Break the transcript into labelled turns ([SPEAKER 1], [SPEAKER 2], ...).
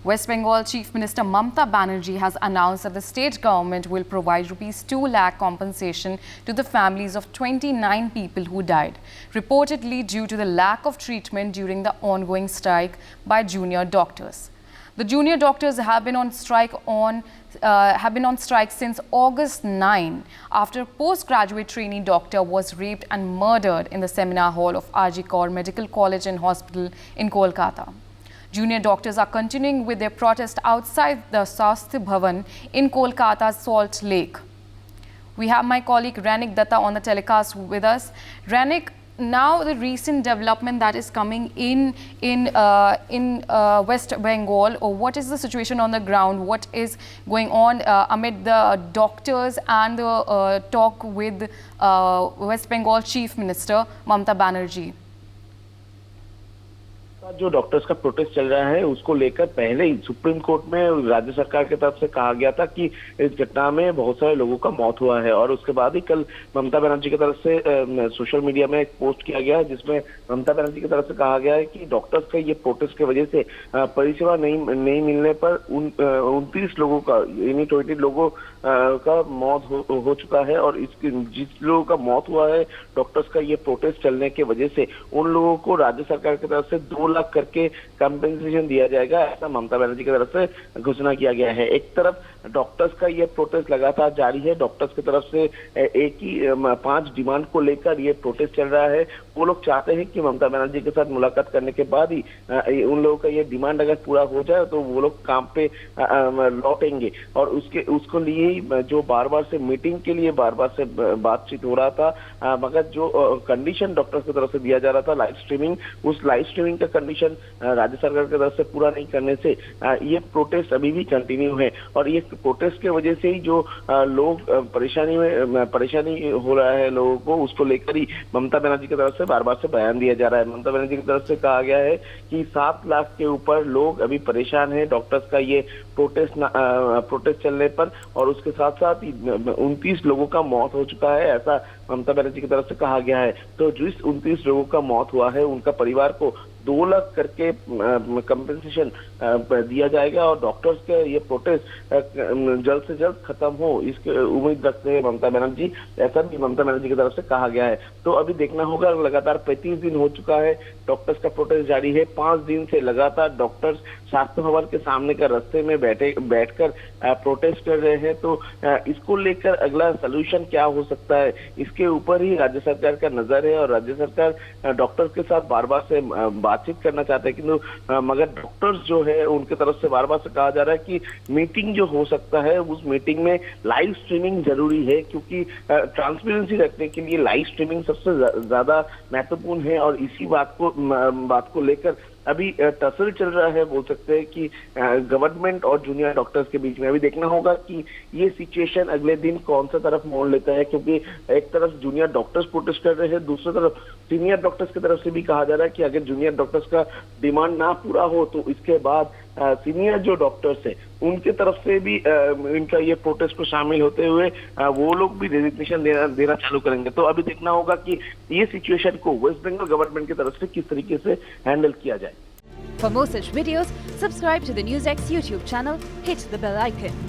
[SPEAKER 1] West Bengal Chief Minister Mamata Banerjee has announced that the state government will provide rupees 2 lakh compensation to the families of 29 people who died, reportedly due to the lack of treatment during the ongoing strike by junior doctors. The junior doctors have been on strike since August 9 after a postgraduate trainee doctor was raped and murdered in the seminar hall of R.G. Kaur Medical College and Hospital in Kolkata. Junior doctors are continuing with their protest outside the Swasthya Bhavan in Kolkata's Salt Lake. We have my colleague Ranik Datta on the telecast with us. Ranik, now the recent development that is coming in West Bengal, or what is the situation on the ground? What is going on amid the doctors and the talk with West Bengal Chief Minister Mamata Banerjee?
[SPEAKER 2] जो doctors का protest चल रहा है उसको लेकर पहले ही supreme court में राज्य सरकार की तरफ से कहा गया था कि इस घटना में बहुत सारे लोगों का मौत हुआ है, और उसके बाद ही कल ममता बनर्जी की तरफ से सोशल मीडिया में एक पोस्ट किया गया है जिसमें ममता बनर्जी की तरफ से कहा गया है कि डॉक्टर्स का ये प्रोटेस्ट की वजह से परिसेवा नहीं मिलने पर 29 लोगों का यानी 28 लोगों का मौत हो चुका है, और इसके जिस लोगों का मौत हुआ है डॉक्टर्स का ये प्रोटेस्ट चलने की वजह से उन लोगों को राज्य सरकार की तरफ से 2 लाख करके कंपेंसेशन दिया जाएगा, ऐसा ममता बनर्जी की तरफ से घोषणा किया गया है। एक तरफ डॉक्टर्स का ये प्रोटेस्ट लगातार जारी है, डॉक्टर्स की तरफ से एक ही 5 डिमांड को लेकर ये प्रोटेस्ट चल रहा है। वो लोग चाहते हैं कि ममता बनर्जी के साथ मुलाकात करने के बाद ही उन लोगों का ये डिमांड अगर पूरा हो जाए तो वो लोग काम पे लौटेंगे, और उसको लिए ही जो बार बार से मीटिंग के लिए बार बार से बातचीत हो रहा था, मगर जो कंडीशन डॉक्टर्स की तरफ से दिया जा रहा था लाइव स्ट्रीमिंग, उस लाइव स्ट्रीमिंग का कंडीशन राज्य सरकार की तरफ से पूरा नहीं करने से ये प्रोटेस्ट अभी भी कंटिन्यू है, और ये प्रोटेस्ट के वजह से ही जो लोग परेशानी हो रहा है लोगों को, उसको लेकर ही ममता बनर्जी की तरफ से बार बार से बयान दिया जा रहा है। ममता बनर्जी की तरफ से कहा गया है कि 7 लाख के ऊपर लोग अभी परेशान हैं डॉक्टर्स का ये प्रोटेस्ट चलने पर, और उसके साथ साथ 29 लोगों का मौत हो चुका है, ऐसा ममता बनर्जी की तरफ से कहा गया है। तो जिस 29 लोगों का मौत हुआ है उनका परिवार को 2 लाख करके कंपेंसेशन दिया जाएगा, और डॉक्टर्स का ये प्रोटेस्ट जल्द से जल्द खत्म हो इसकी उम्मीद रखते हैं ममता बनर्जी, ऐसा भी ममता बनर्जी की तरफ से कहा गया है। तो अभी देखना होगा, लगातार 35 दिन हो चुका है डॉक्टर्स का प्रोटेस्ट जारी है। 5 दिन से लगातार डॉक्टर्स स्वास्थ्य भवन के सामने का रास्ते में बैठकर प्रोटेस्ट कर रहे हैं। तो इसको लेकर अगला सोल्यूशन क्या हो सकता है, इसके ऊपर ही राज्य सरकार का नजर है, और राज्य सरकार डॉक्टर्स के साथ बार बार से बातचीत करना चाहते हैं, किंतु मगर डॉक्टर्स जो है उनके तरफ से बार बार से कहा जा रहा है कि मीटिंग जो हो सकता है उस मीटिंग में लाइव स्ट्रीमिंग जरूरी है, क्योंकि ट्रांसपेरेंसी रखने के लिए लाइव स्ट्रीमिंग सबसे ज्यादा महत्वपूर्ण है, और इसी बात को लेकर अभी टसल चल रहा है, बोल सकते हैं कि गवर्नमेंट और जूनियर डॉक्टर्स के बीच में। अभी देखना होगा कि ये सिचुएशन अगले दिन कौन सा तरफ मोड़ लेता है, क्योंकि एक तरफ जूनियर डॉक्टर्स प्रोटेस्ट कर रहे हैं, दूसरी तरफ सीनियर डॉक्टर्स की तरफ से भी कहा जा रहा है कि अगर जूनियर डॉक्टर्स का डिमांड ना पूरा हो तो इसके बाद सीनियर जो डॉक्टर्स है उनके तरफ से भी इनका ये प्रोटेस्ट में शामिल होते हुए वो लोग भी रेजिग्नेशन देना चालू करेंगे। तो अभी देखना होगा कि ये सिचुएशन को वेस्ट बंगाल गवर्नमेंट की तरफ से किस तरीके से हैंडल किया जाए।
[SPEAKER 3] For more such videos, subscribe to the NewsX YouTube channel, hit the bell icon.